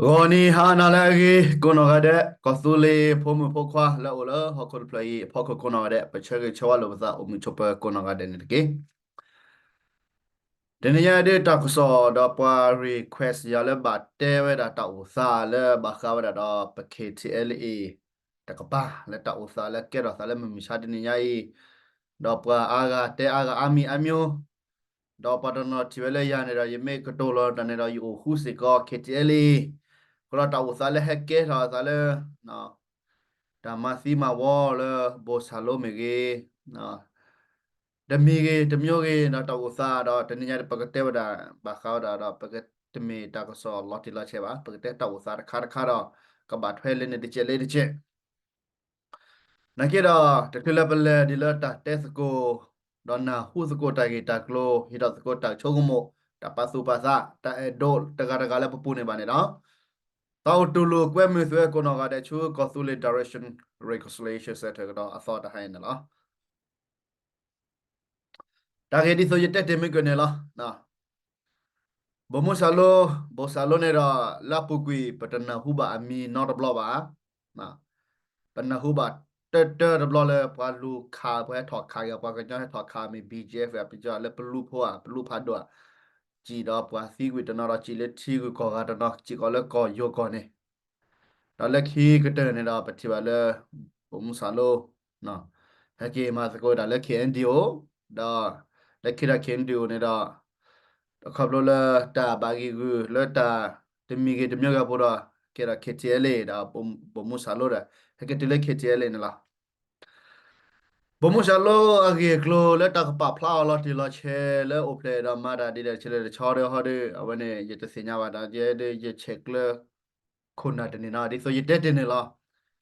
Roni hana lagi kono gade kosule pomu pokwa la ola hokol play poko kono gade pachege chawalo basa umu chopa kono gade nidke. Deniya de takuso da pa request yale ba tewe da ta usa le ba kawa da pa KTLA takapa le ta usa le kera sale misha deniya I da pa aga te aga ami amyo da pa da no tiwele ya ne da yeme kotolo da ne da yu husi ko KTLA kalau ta usa le hekke da sale na ta masi ma wo le bo salo mege na demi na ta usa da teninya de pagate da ba khaw da pagat temi ta ko so loti la cheba pagate ta usa da khar khar ka ba thwele ne de che le de che na ke da te kle bele di la ta tesko donna hu sko ta ge ta klo hi da sko ta chogumo ta pasu pasa ta do ta ga la pu ne ba ne da tao tu lu kwe mi thwe ko no ga de chu ko su le direction reconciliation set ga da a thought ha ne la ta ge di so yete te mi ko ne la na bo salo ne ra la pu kwi patana hu ba ami not blo ba na patana hu ba te blo le pa lu kha pa thok kha ya pa ga ja thok kha mi BGF ya pi ja le plu pho a plu pha do ji da pa si kwi tana ra ji le thi kwi ko ga da no ji ko le ko yo ko ne đó là khi cái tên này đó bắt đầu là cũng sao lô nó hay kia mà sẽ coi đó là khi NDO đó là khi là khi NDO này đó khắp lô là ta bagi gu là ta tìm mi cái tìm nhau cái bộ đó kia là KTLA đó bom bom sao lô đó hay cái là KTLA này là bom sao lô à cái klo là ta cái pha là thì là che là ople đó mà đã đi được chơi được chó được họ được ở bên này giờ tới sinh nhật đó giờ để giờ check là khôn nát này na đi so giờ tết này là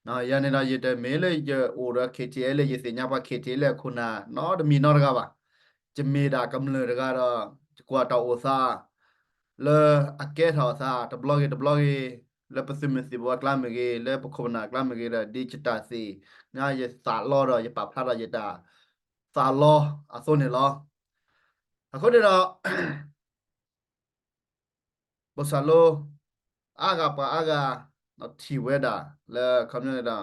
na ya ne na ye te me le ye ora KTL ye se nya ba KTL khuna no de mi no ga ba je me da kam le ga da kwa ta o sa le a ke tha sa ta blog le pasim si bo kla me ge le pa khona kla me ge da digital si nga ye sa lo da ye pa pha da ye da sa lo a so ne lo a ko de da bo sa lo aga pa aga no ti we da le kam ne da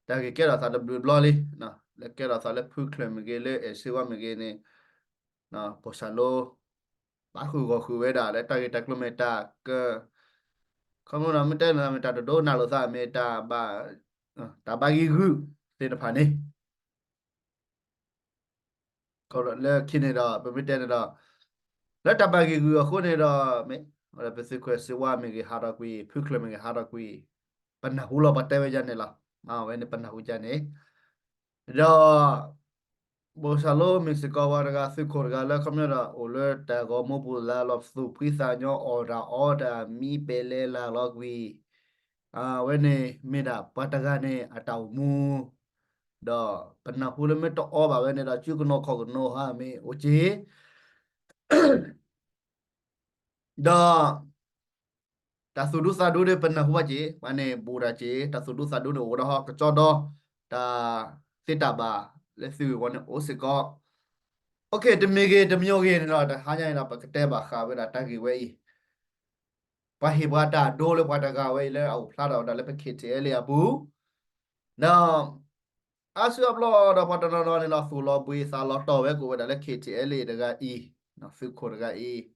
da ke ra sa da blog li na le ke ra sa le phu kle me ge le e se wa me ge ne na po sa lo ba khu go khu we da le ta ke ta kilometer ke không nó mới tên là mình ta đổ nào là sao mình ta ba ghi gư tên là phản đi còn là khi này đó bên tên đó là ta ba ghi gư ở khu này đó mấy là bên sự quay sự qua mình cái hara quy phước lên mình cái hara quy bên nào hula bắt tay với dân này là à bên này bên nào hula này đó bố sao lo mình sẽ có vào cái sự cố gắng là không nhớ là ở đây ta có một bộ là lọc素 pizza nhỏ ở đó mi bele là lọc quy à bên này mi đã bắt tay này ở tàu mu đó bên nào hula mới to ở bảo bên này là chưa có nó khó nó ha mi ô chế đó ta sudu sadu de bên nào hua chế bên này bù ra chế ta sudu sadu de ở đó cái chỗ đó ta sita ba lấy sự quan ô sẽ có ok de mi cái nó ta hai nhà nó bắt cái ba khá với ta cái vậy pa hi ba ta do le pa ta cái vậy le au phá đó ta le phải khít chế le abu đó asu ablo da patana no ni la su lo bui sa lo to we ko da le KTL daga e na su ko daga e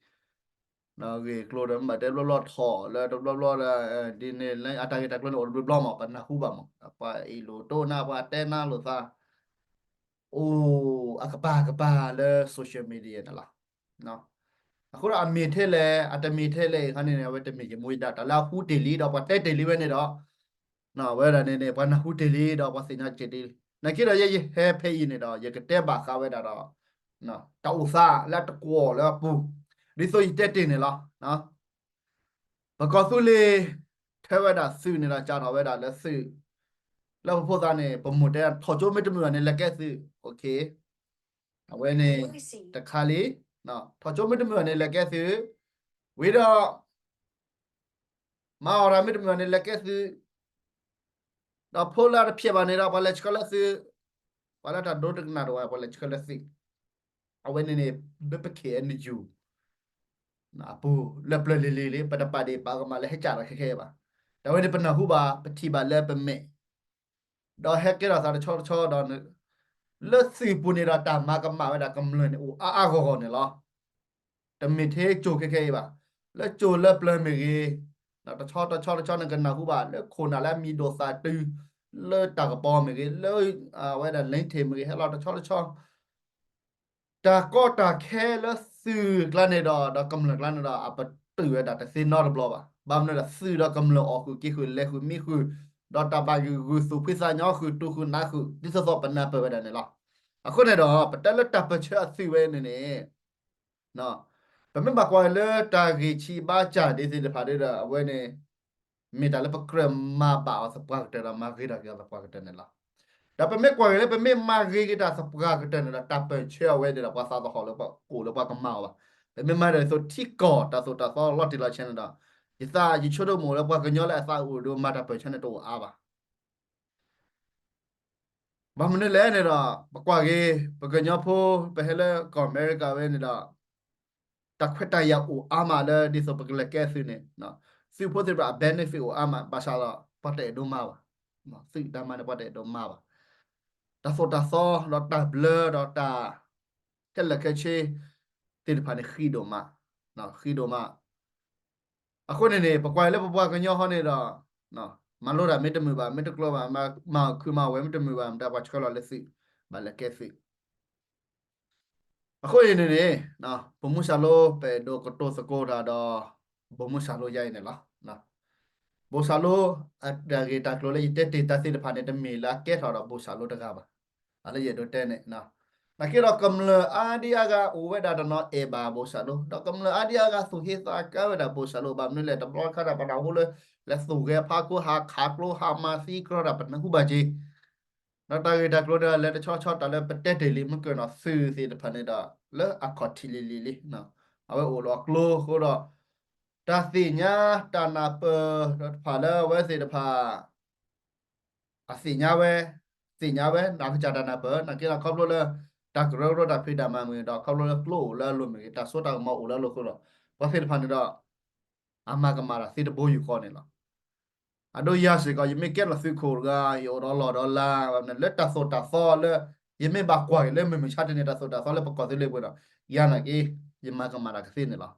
na ge klo da ma de lo tho le lo da di ne le ata ge ta klo no lo ma pa na hu ba mo pa e lo to na pa te na lo sa o akapa le social media na la no အခုတော့အမေထဲလေအတမီထဲလေခဏနေဝဲတမီကမွေးတာတလာဟူတေလီတော့ပတ်တဲ့တေလီပဲနေတော့နော်ဝဲရနေနေဘာနဟူတေလီတော့ပတ်စညာချေတေနကိရရဲ့ဟဲဖေးနေတော့ရကတဲ့ပါခါဝဲတာတော့နော်တောက်စားလက်တကောလက်ပူဒီဆိုရတဲ့တင်နေလားနော်ဘကောစုလေထဲဝဲတာစုနေတာကြာတော့ဝဲတာလက်စုလောက်ဖို့သားနေပမုတဲ့ထော်ချိုးမတမရနေလက်ကဲစုโอเคအဝဲနေတခါလေးနော်ထော်ချိုးမတမရနေလက်ကဲစုဝေတော့ มาอรามิดมันเนี่ยแกคือเราพูดแล้วเพียบานเนี่ยเราพอเล็กก็แล้วสิพอแล้วถ้าโดนดึงหน้าด้วยพอเล็กก็แล้วสิเอาไว้เนี่ยเบบเขียนอยู่ na pu le ple le pada pada pa ka ma le he cha la khe ba da we de pna hu ba pthi ba le pe me da he ke ra sa de cho da le si pu ni da ta ma ka ma da kam le ni o a go ne lo တမစ်သေးကြိုခဲခဲပါလဲကြိုလဲပလမေကြီးနော်တချောနကနာခုပါလဲခိုနာလဲမီဒိုစာတူလဲတကပေါ်မေကြီးလဲဝဲဒါလိန်ထေမေကြီးဟဲ့လောက်တချောတာကောတာခဲလဲဆူကလနေတော့ကမ္လကလနေတော့အပတူရတာတစင်နော်ဘလောပါဘာမလဲဆူတော့ကမ္လအော်ခုကိခုလဲခုမိခုတော့တပါကူစုဖိစာညောခုတူခုနာခုဒီစောပနာပဲဒါနေလားအခုနေတော့ပတက်လက်တပ်ပချအစီဝဲနေနော် but me bakwa le tagi chi ba cha de de pa de da we ne me da le pakra ma ba sa pa ta da ma ge da ga pa ta ne la da pa me kwa le pa me ma ge ge da sa pa ga ta ne da ta pa che we de da pa sa da ho le pa ko le pa ka ma ba pa me ma de so ti ko ta so lot ti la chen da yi sa yi chu do mo le pa ka nyo le sa u do ma ta pa chen to a ba ba me ne le ne da pa kwa ge pa ka nyo pho pa hele ko america we ne da ตะခွတ်တရအိုအာမလဲဒီစပကလကဲစနေနော်စီဖို့တဲ့ဘန်နဖီအိုအာမဘာရှာလာပတ်တဲ့ဒိုမာပါနော်စီတမန်ပတ်တဲ့ဒိုမာပါတာဖိုတာဆောလော်တာဘလတော့တာကလကချေတင်ဖာနေခီဒိုမာနော်ခီဒိုမာအခုနေပကွာလဲပပွားကညောဟောနေတော့နော်မလို့တာမေတ္တမူပါမေတ္တကလောပါမခုမဝဲမေတ္တမူပါတာပါချကလောလက်စီဘာလကဲစီ အခုရနေနေနော်ဘုံမရှာလို့ပဲဒိုကတိုစကိုဒါတော့ဘုံမရှာလို့ရိုက်နေလားနော်ဘိုရှာလို့အဒါဂေတာကလိုလေတက်တက်တက်စစ်ဖာနေတမီလာကဲထော်တော့ဘိုရှာလို့တကားပါအဲ့လေရတော့တဲ့နေနော်နကေတော့ကမ္လအာဒီယာကအိုဝဲဒါတော့အေဘာဘိုရှာလို့တော့ကမ္လအာဒီယာကသူဟေသာကဝဲဒါဘိုရှာလို့ဘာမလဲတော့ဘလော့ခါတာပနာဟိုလေလက်စုကဖာကိုဟာခါကလိုဟာမာစီကရတာပနခုပါကြီးနော်တာဂေတာကလိုဒါလက်ချောတာလက်ပတက်တယ်လီမကနော်ဆူစီတဖာနေတာလဲအခတ်တီလီနော်အဝဲအိုလောကလိုခိုတော့ ta si nya ta na pe pha la we si da pha a si nya we na ka cha da na pe na ke la khop lo la ta gro ro da phi da ma ngwe da khop lo la klo la lo me ta so ta ma o la lo ko lo wa si da pha ni da ama ka ma ra si da bo yu ko ne la a do ya si ka yi me ke la si ko ga yo do lo do la na le ta so le yi me ba kwa le me me cha de ne ta so le pa ko si le bo da ya na ke yi ma ka ma ra ka si ne la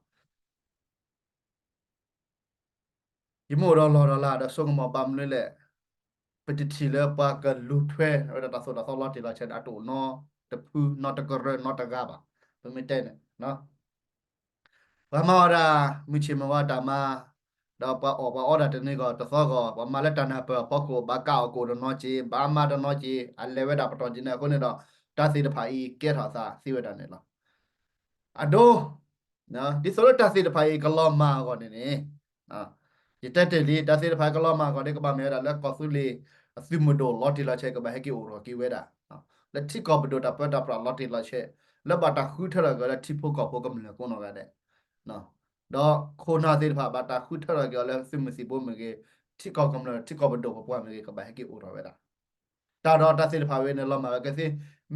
ยโมรอรอลาดส่งมาบัมเลยแหละปฏิทินแล้วปากกันลุทเวเราจะตัดส่วนตัดส่วนลอติลาเชนอัตุนอตะพูนอตะกระเรนอตะกาบะเป็นไม่ได้เนี่ยเนาะว่ามาดามิชิมว่าดามาดาปะออกปะออดาตนี่ก็ตะซอก็ว่ามาแล้วตานาเปปะโกบากาโกดนอจีบามาดนอจีอันเลเวดาปะตอนจีเนี่ยคนเนี่ยดอกตาสีตะไผอีเกทาซาสีเวดาเนี่ยเนาะอะโดနော်ဒီဆိုတော့တသီတဖိုင်ကလောမာကောနေနေနော်ဒီတက်တယ်လီတသီတဖိုင်ကလောမာကောဒီကပါမဲတာလက်ကောဆူလီအစုမဒိုလော်တီလာချက်ကဘဟကေအိုရောကီဝဲတာနော်လက်တိကောဘဒိုတာပတာပလာလော်တီလာချက်လက်ဘာတာခုထရကလက်တိဖို့ကောဖို့ကမလကောနော်ကတဲ့နော်တော့ခိုနာသီတဖာဘာတာခုထရကလက်စုမစီဖို့မကေတိကောကမလတိကောဘဒိုပွားမကေကဘဟကေအိုရောဝဲတာတာတော့တသီတဖာဝဲနေလောမာကစီ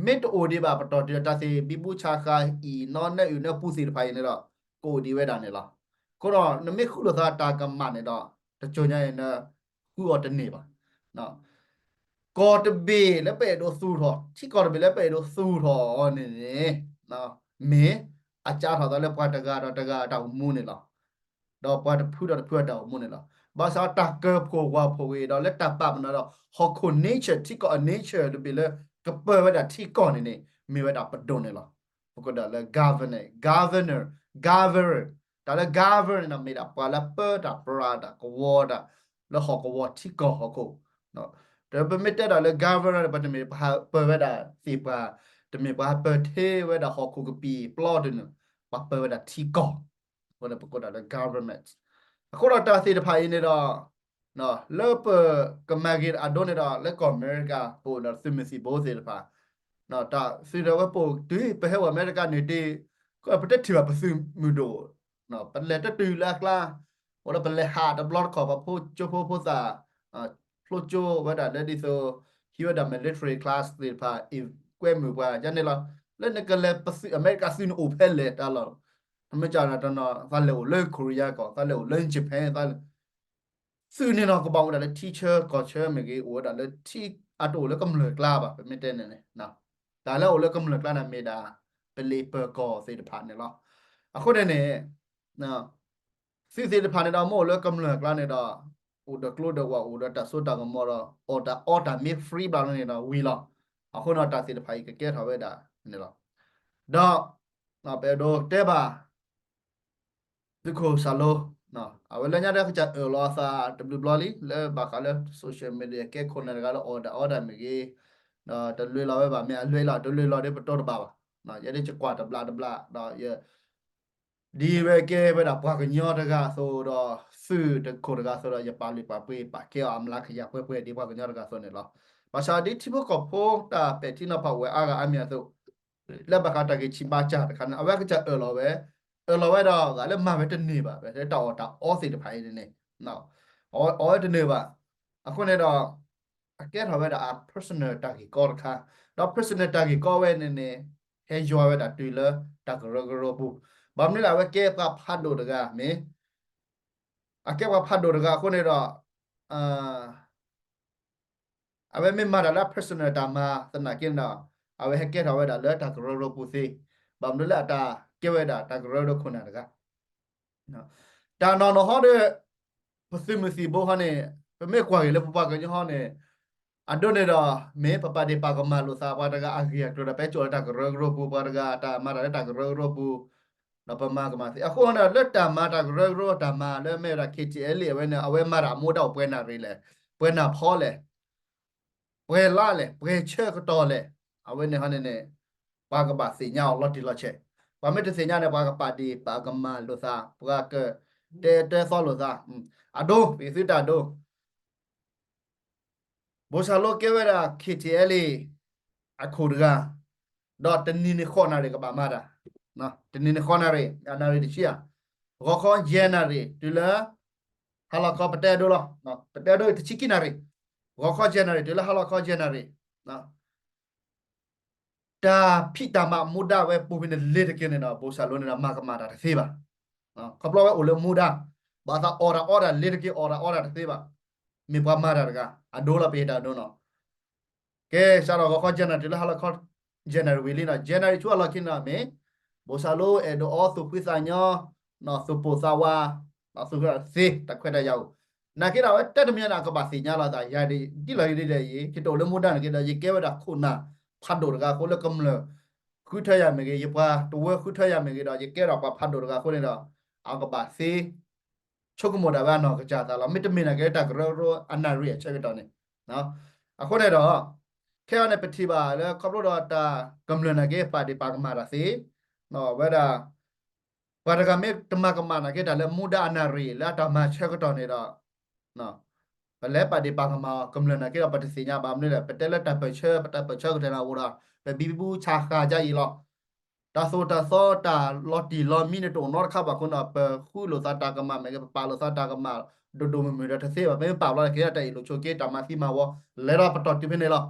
မစ်အိုဒီဘာပတော်တသီဘီဘူချာခာဤနော်နဲ့ယူနဲ့ပူစီတဖိုင်နေတော့ကိုဒီဝဲတာနေလားကိုတော့နမိခုလို့သာတာကမနေတော့တကြုံညရင်ခုတော့တနေပါနော်ကောတဘေလည်းပဲတော့စူတော့ချိကောတဘေလည်းပဲတော့စူတော့နေနေနော်မင်းအကြထော်တော့လည်းပွားတကားတော့တကားတောင်မူးနေလားတော့ပွားတဖူးတော့ဖူးတော့မူးနေလားဘာသာတကဖို့ဝါဖို့ဝေတော့လက်တပမနော်ဟော်ခု nature ချိကော nature တဘေလည်းကပဝဲတာချိကောနေနေမေဝဲတာပဒုံနေလားဘုကဒါလည်း governor govern ဒါလည်း govern နမေတာပါလာပတ်တာပရာတာကဝါတာလောဟောကဝါတိကောဟောကိုနော်ဒါပေမဲ့တာလည်း govern ပတ်တမေပါပဝဲတာစီပါတမေပါပသေးဝဲတာဟောကိုကပီ plot နပါပဝဲတာတိကောဟောလည်းပကဒါလည်း government အခုတော့တာစီတဖိုင်နေတော့နော်လောပကမဂီအဒိုနေတာလက်ကောအမေရိကဟိုနော်စမစီဘိုးစီတဖာနော်တာစီရဝပိုဒီပဲဟေဝအမေရိကနေတီก็ประเทศที่แบบประซึมมือโดเนาะเป็นเลยตะตือละกล้าว่าเป็นเลยหาดบล็อตขอพระพูดโจพูดซาพลูโจว่าแต่เดดิโซฮิวดามิลิทรีคลาสติพาอีกเว้มือว่าจันเนี่ยเราเล่นในกันเลยประซึอเมริกาซินโอเพนเลยตลอดท ไม่จ่ายนะตอนนั้นตอนเร็วเลิกเกาหลีก่อนตอนเร็วเลิกญี่ปุ่นตอนซึ่งเนี่ยเราก็บอกว่าแต่ละ teacher ก็เชื่อเมื่อกี้ว่าแต่ละที่อาตัวแล้วก็มันเลิกลาบอ่ะเป็นไม่เต้นเนี่ยนะแต่แล้วเลิกก็มันเลิกลานะไม่ได้เป็นเลเปอร์ก็เสียผ่านเนี่ยหรออ่ะคนเนี่ยนะซึ่งเสียผ่านเนี่ยเราโม่เลิกก็มันเลิกลาเนี่ยเราอุดกลูดว่าอุดตัดสุดตากมอเราออดามีฟรีบาลเนี่ยเราวีละอ่ะคนเราตัดเสียผ่านก็เกี่ยวเท่าไหร่ได้เนี่ยหรอดอกนะไปดูเต้บ่า देखो सालो ना awalnya ada kerja lo sa w bloli le bakal social media ke kona regalo order megi na telui lawe ba me alui la telui la de betul ba na jadi cekwa tabla da ye di we ke be da pa ke nyo daga so do su de ko daga so do ye pa li pa pe pa ke am la khya pe di pa ke nyo daga so ne lo ba sa di tipo ko po ta pe ti na pa we aga amya so လက်ဘကတကေချီပါချတခါနအဝက်ကကြအလောပဲတော့ကလည်းမပဲတနေပါပဲတဲ့တော်အောစီတဖိုင်နေနော်အောတနေပါအခုနေတော့အကဲတော်ပဲဒါ personal တကေကောတခါတော့ personal တကေကောပဲနေဟဲဂျွာပဲဒါတူလတကရဂရဘူးဘာမလဲဝဲကဲကဖတ်လို့တကမေအကဲကဖတ်လို့တကအခုနေတော့အာအဝဲမမဒါလာ personal တမှာသနာကင်းတော့အဝဲဟက်ကဲတော်ပဲဒါလဲတကရဂရဘူးစီဘာမလဲတာကဲဝဲဒါတကရဂရခုနာတက နော်တာနော်ဟောတဲ့ပစိမစီဘောဟနဲ့ပမေကွာရလေပပကညဟနဲ့အဒိုနေတော့မေပပဒီပါကမလို့စာပါတကအဂိယတို့ပဲကြောတာကရဂရပူပါတကတာမရတာကရဂရပူနော်ပမကမစီအခုနော်လက်တာမတာကရဂရတာမလဲမေရာ KTL လေဝဲနဲ့အဝဲမတာမိုးတော့ပွဲနာရလေပွဲနာဖောလေပွဲလာလေပွဲချက်ကတော့လေအဝဲနဲ့ဟနဲ့ပါကပါစီညာလော်တီလော်ချက်ပါမေတစီညာနဲ့ပါကပါတီပါကမလို့စာပကတဲဆောလို့စာအဒိုပိစိတာဒိုဘောဆာလိုကေဝရာ KTL အခုဒကတော့တနင်းခေါ်နာရကပါမာတာနော်တနင်းခေါ်နာရအနာရတချီယာဘောခေါ်ဂျန်နာရတူလာဟာလာကပတဲဒိုလောနော်ပတဲဒိုတချီကိနာရဘောခေါ်ဂျန်နာရတူလာဟာလာခေါ်ဂျန်နာရနော်တာဖိတာမမူဒါဝဲပူပင်းလေတကင်းနော်ဘောဆာလိုနေတာမကမာတာသေးပါနော်ကပလောဝဲအိုလမူဒါဘာသာအော်ရာလေတကင်းအော်ရာသေးပါမေပမာတာကအဒိုလာပေတာဒိုနော်ကဲရှာတော့ခေါ်ဂျန်နာတူလာဟာလာခေါ်ဂျန်နာရဝီလီနာဂျန်နာရချူလာကိနာမေဘောဆာလိုအဲဒိုအော်သူဖိစာညောနော်စုပိုစာဝါနော်စုကစေတခွဲတရောက်နာကိတာဝဲတက်တမြနာကပါစီညာလာတာယာဒီတိလာရီတဲ့ရေကိတော်လမူဒါနကိတာရေကဲဝဒါခုနာဖတ်တော်ကကိုလကမလခုထရမေကေယပါတဝဲခုထရမေကေတော့ရေကဲတော့ပါဖတ်တော်ကခုနေတော့အောက်ကပါစေချုပ်ကမောဒါဘာနော်ကကြတာလားမီတမင်နာကေတာကရောအနာရီချက်ကတော့နေနော်အခုနေတော့ခဲရနေပတိပါလေကပလို့တော့တာကမလနာကေပါဒီပါကမာရာစေနော်ဝဲဒါဘာဒကမေတမကမနာကေတာလေမူဒါအနာရီလာတမချက်ကတော့နေတော့နော်ဘလဲပါဒီပါကမာကမလနာကေတော့ပတိစညာဘာမလဲပတဲလက်တပချေပတပချေကတဲ့နာဝရာဘီဘူးချာခါကြရီလောတာဆိုတာသောတာလော်တီလော်မီနတိုနော်ခါပါခုနပခုလိုသာတာကမမေပါလိုသာတာကမဒိုမမီရတသေးပါပဲပါလာကေတဲ့လိုချိုကေတမစီမဝလဲရပတော်တိဖနေလော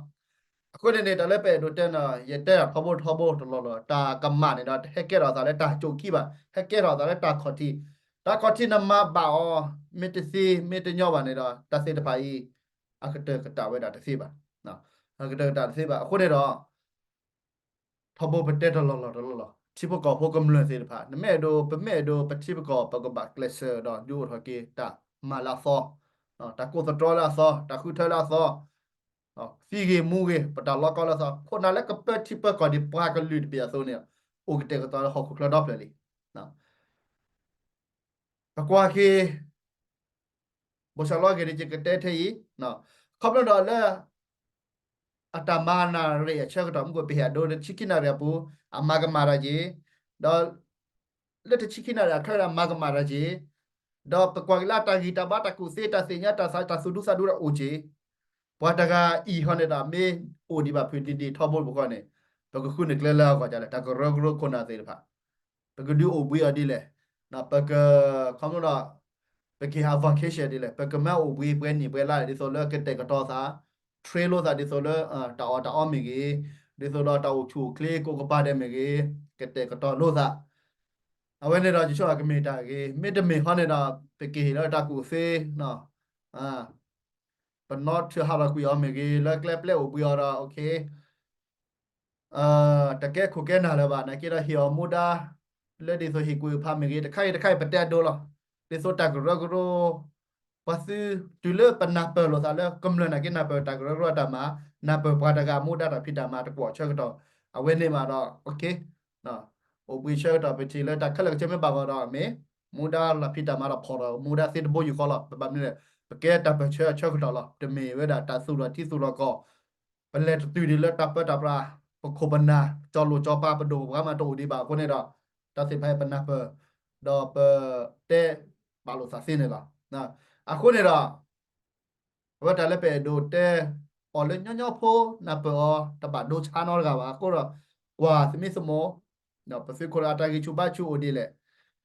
အခုနေတလည်းပဲဒိုတဲနာရတဲ့ဖဘထဘတလောတာကမနေတာဟက်ကဲတော့သာလဲတာချိုခိပါဟက်ကဲတော့သာလဲတာခေါတိတာခေါတိနမပါအောမီတစီမီတညောပါနေတော့တသေတဖိုင်အခတကတဝဲတာတသေးပါနော်အခတကတတသေးပါအခုနေတော့ทบปเตตลอลที่ประกอบพวกกำลังเสียผ่านแม่ดูเป็นแม่ดูปฏิประกอบประกอบบักเลเซอร์ดอนยูทอกีตามาลาซอตากูสตรอลาซอตาคูเทลาซอฟีเกมูเกปตาล็อกก็ลาซอคนนั้นแล้วก็เปิดที่เปิดก่อนดิปากันลุดเบียโซเนี่ยโอเคเตก็ตอนหอกคลาดอฟเลยนะก็กว่าคีบชาลอเกดิจิกเตเทยีนะคำนั้นดอลเลအတမနာရေချက်တော့ကိုပြရဒိုချီကိနာရပူအမကမာရကြီးတော့လက်ချီကိနာရခရမကမာရကြီးတော့ပကွာလာတာဂီတာဘာတကုစေတာစညာတာစာတာဆုဒုစာဒုရအိုချေဘွာတကအီဟနတာမေအိုဒီဘာဖီတီတီထောဘောဘကောနေတော့ခုနေကလလာကကြတယ်တကရဂရခုနာသေးတယ်ဖာပကဒူအိုဘီအဒီလေနော်ပကခေါမတော့ပကေဟာဗန်ကေရှယ်ဒီလေပကမဲအိုဘီပွဲနေပွဲလာဒီဆိုလကတဲ့ကတော့စာเทรลโลซาดิโซเลตาออมิเกดิโซลตาอูชูเคลโกกปาเดมิเกเกเตกตอโลซา အဝဲနေတာချောကမေတာကေမေတမေဟောနေတာပကေလာတာကူဖေနော်အာပနော့ချဟာလာကူယောမေကေလက်ကလက်ပလက်အိုပူယောတာโอเคတကဲခုကဲနာလဘာနာကေရဟီယောမူဒါလက်ဒီဆိုဟီကူဖာမေကေတခိုင်ပတက်ဒိုလောတေဆိုတာဂရဂရိုပါစတူလပနာပလောသာလကမလနာကေနာပတာဂရဂရတာမာနာပပါတကမူဒါတာဖိတာမာတကောချက်တော့အဝဲနေမှာတော့โอเคနော်โอปิเชอร์တော့ပချီလက်တာခက်လက်ချမေပါတော့မေမူဒါလာဖိတာမာတော့ခေါ်တော့မူဒါစစ်ဘိုယူခေါ်တော့ပပမြဲပကဲတာပချေချက်တော့လားတမေဝဲတာတဆူတော့တိဆူတော့ကောပလက်တူဒီလက်တာပတာပရာပခိုပနာจอลูจอปาปะโดกามาโตดีบาคนเนี่ยดอกตาสิไผปะนะเปดอเปเตบาโลซาซินเนี่ยล่ะนะอะคนเนี่ยดอกว่าแต่ละเปโดเตออเลญอๆโพนะเปอตะบะโดชานอลกะบาก็ดอกกว่าสมิสโมเนาะปะฟิโคราตากิชูบาชูโอดีแหละ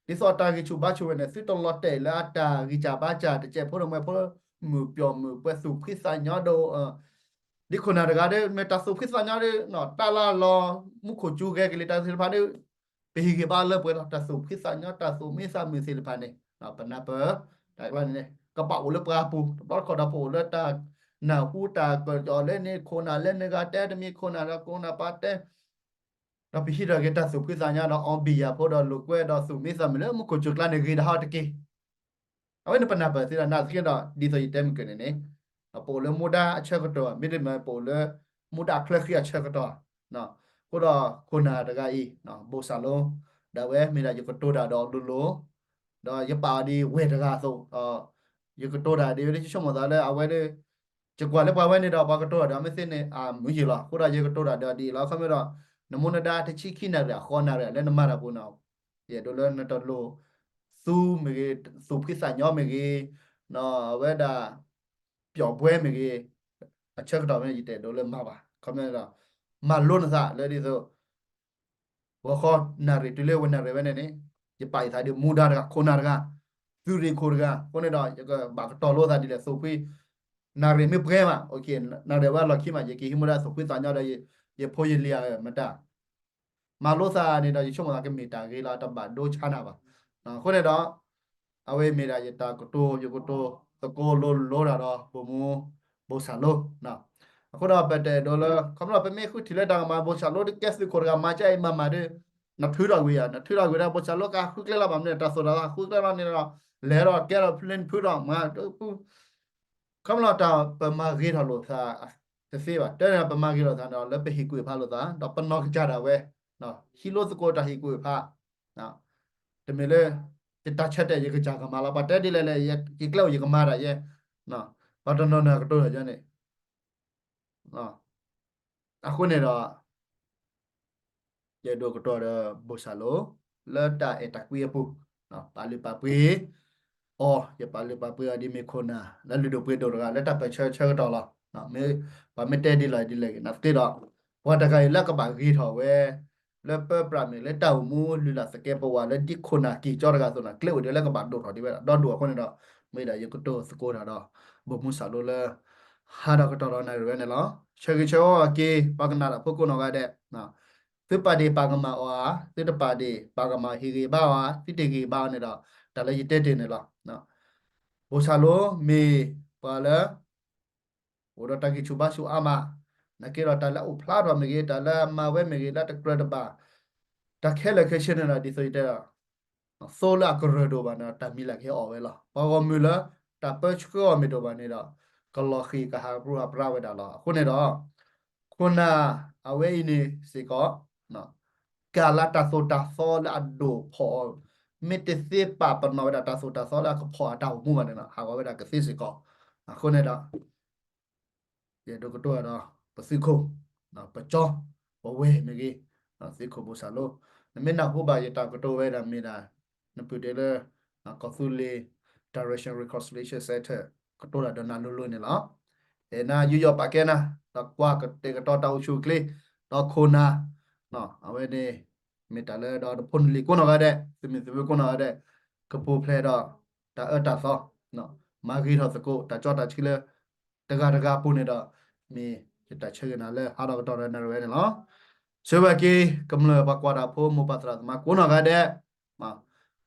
ดิซอตากิชูบาชูเนี่ยซิตองลอเตละตากิจาบาจาตะเจโพดมโพมือเปียวมือเปสุพิษาญอโดဒီခုနာတကားတဲ့မေတာဆုခိစညာတဲ့နော်တာလာလောမှုခုကျူခဲ့ကလေးတာစီဖာတဲ့ပေဟီကပါလပွဲတော့တာဆုခိစညာတာဆုမေစာမေစီလဖာနေနော်ပနာပတိုင်ဝမ်နေကပအုလပရာပူတော့ခေါ်တော့ပူလတာနာဟူတာကကြော်လဲနေခုနာလဲနေကတဲ့တမီခုနာရခုနာပါတဲ့တော့ပိဟီရကတာဆုခိစညာတော့အောင်ဘီယာဖို့တော့လူကွဲတော့ဆုမေစာမလဲမှုခုကျူကလာနေကြီးတော့တကေအဝဲနပနာပစီရနာစကေတော့ဒီဆိုတက်မကနေနေပိုလမူဒါအချက်ကတော့မိဒမပိုလမူဒါခလက်ခရအချက်ကတော့နော်ကိုတော့ခုနာတကဤနော်ဘောဆာလုံးဒါဝဲမိဒါယကတိုဒါတော့လူလိုတော့ယပါဒီဝဲတကဆိုယကတိုဒါဒီရချောမသားလဲအဝဲလေကြကွာလဲပါဝဲနေတော့ဘာကတိုဒါမစင်းနေမူကြီးလားကိုတော့ယကတိုဒါဒီလောက်ဆမ်းတော့နမုနဒါတချိခိနာရခေါ်နာရလဲနမရဘူးနော်ယေဒိုလနတော်လိုသူမေသူခိစညောမေနော်ဝဲဒါပျော်ပွဲမေကြီးအချက်တော်မြည်တဲ့တော့လည်းမှာပါခမရမလုံးစားလေဒီဆိုဝခေါ်နာရီတူလေဝနာရဝနေနေဒီပိုင်သားဒီမူဒါကခိုနာကသူရီခိုကကိုနေတော့ဘာတော်လို့သားဒီလေဆိုပြီးနာရီမေပွဲမှာโอเคနာရီဝါလောက်ခိမှာယေကီဟီမူဒါဆိုပြီးသားညတော့ယေဖိုယေလီယာမတာမလို့စားနေတော့ချုံမကမီတာကေလာတဘဒိုချာနာပါကိုနေတော့အဝေးမီတာယတာကတိုယကတိုตะโกโลดาดอบ่มูบ่ซาโลนะအခုတော့ပတ်တဲ့ဒေါ်လာခမလာပမေခုထီလက်တာမှာဘောချာလို့ကက်စကိုရမှာကြိုင်မှာတဲ့နထူရဝေးရနထူရဝေးရဘောချာလို့ကခုကလဲလာပါမယ်တဆိုတာခုကလဲလာနေတော့လဲတော့ကဲတော့ဖလင်ဖူတော့မှာခမလာတာပမာဂေးထလို့သာတဖေးပါတဲ့ပမာဂေးတော့သာတော့လက်ပဟီကွေဖာလို့သာတော့ပနော့ကြတာဝဲနော်ဟီလိုစကိုတာဟီကွေဖာနော်တမေလေတချက်တဲ့ရေကကြကမာလာပါတဲ့ဒီလေလေဒီကလောက်ရေကမာတာရဲ့နော်ဘာတနော်နော်ကတော့ရနေနော်အခုနေတော့ရေဒိုကတော့ဘောဆာလိုလာတာအတကွေပူနော်ပါလီပါပွေအော်ရပါလီပါပွေအဒီမေခိုနာလာလူဒိုပွေတော့ကလက်တာပဲချဲတော့လားနော်မေဘာမတဲ့ဒီလိုက်ဒီလေနော်တေတော့ဘာတကယ်လက်ကပါကြီးထော်ဝဲလက်ပပရမေလက်တောက်မူလူလာစကေပဝါလက်ဒီခုနာကီကြောရကဆိုနာကလေဝဒီလက်ကပါဒိုထော်ဒီပဲတော့ဒိုခုနေတော့မေဒါယကတိုစကိုတာတော့ဘမှုဆာလိုလဲဟာတော့တော်နေရနေလောချေချောကေပကနာဖုကုနောကတဲ့နော်သစ်ပါဒီပါကမာဝါသစ်တပါဒီပါကမာဟီဂေဘာဝါသစ်တေဂေဘာနေတော့ဒါလည်းတက်နေလောနော်ဘောဆာလိုမေပါလဲဝရတကီချူဘာဆူအာမနကေရတလာဥဖလာရမေဂေတလာမဝဲမေဂေလာတကရတပါတခဲလခဲရှင်နာဒီဆိုတဲ့ဆိုလာကရဒိုဘာနာတမီလာခဲအော်ဝဲလာပါဝမူလာတပတ်ချကောမီဒိုဘာနေတော့ကလော်ခီကဟာပရပရဝဲတာလာခုနေတော့ခုနာအဝဲနေစီကောနော်ကာလာတာဆိုတာဆောလာဒိုဖောမစ်တစေပါပနောဒါတာဆိုတာဆောလာကဖောတာမှုမနေနော်ဟာဝဲတာကစီစီကောခုနေတော့ရေဒိုကတော့ပစီခိုနော်ပချောဘဝဲမေကြီးနော်စီခိုဘူဆာလိုနမေနာဟိုဘာရတာကတော့ဝဲတာမေနာနပူတယ်ကောဆူလီ direction reconciliation center ကတော့ဒါနာလိုလိုနေလားနာယူယောပါကဲနာတော့ကွာကတေကတော့တောက်ရှုကလေးတော့ခိုနာနော်အဝဲနေမေတလဲတော့ဖွန်လီကိုနော်ကတဲ့စမီစဝကိုနော်တဲ့ကပူဖလဲတော့တာတာဆောနော်မာဂီတော့စကိုတာကြောတာချီလဲတကပူနေတော့မေတချေကနာလဲဟာတော့တော်ရနေရနော်ဆွေဘကီကမ္လဘကွာတာဖိုမပတ်ရာမကိုနော်ကတဲ့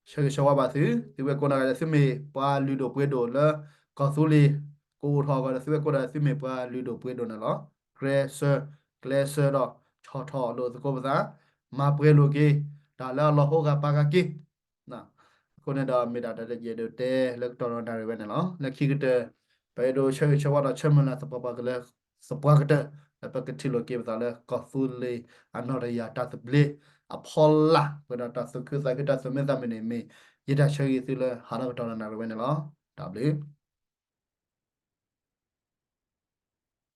chơi show bà thứ thì về con này là me qua lưu đồ quê đồ là có số li cô thọ gọi là sẽ con này sẽ me qua lưu đồ quê đồ này đó glacier glacier đó thọ thọ đồ cô bà mà quê đồ kia đã là lo hồ gặp ba cái kia nè con này đó mình đã được gì được thế lực đó là rồi này đó là khi cái bây giờ chơi show đó chơi mình là sắp ba cái là sắp ba cái là ba cái thilo kia bà là có số li anh nói là ya ta sắp li Apolla pada ta su ku sa kita su me sa me ne me yita shogi su le hana ka tona na ro ne lo w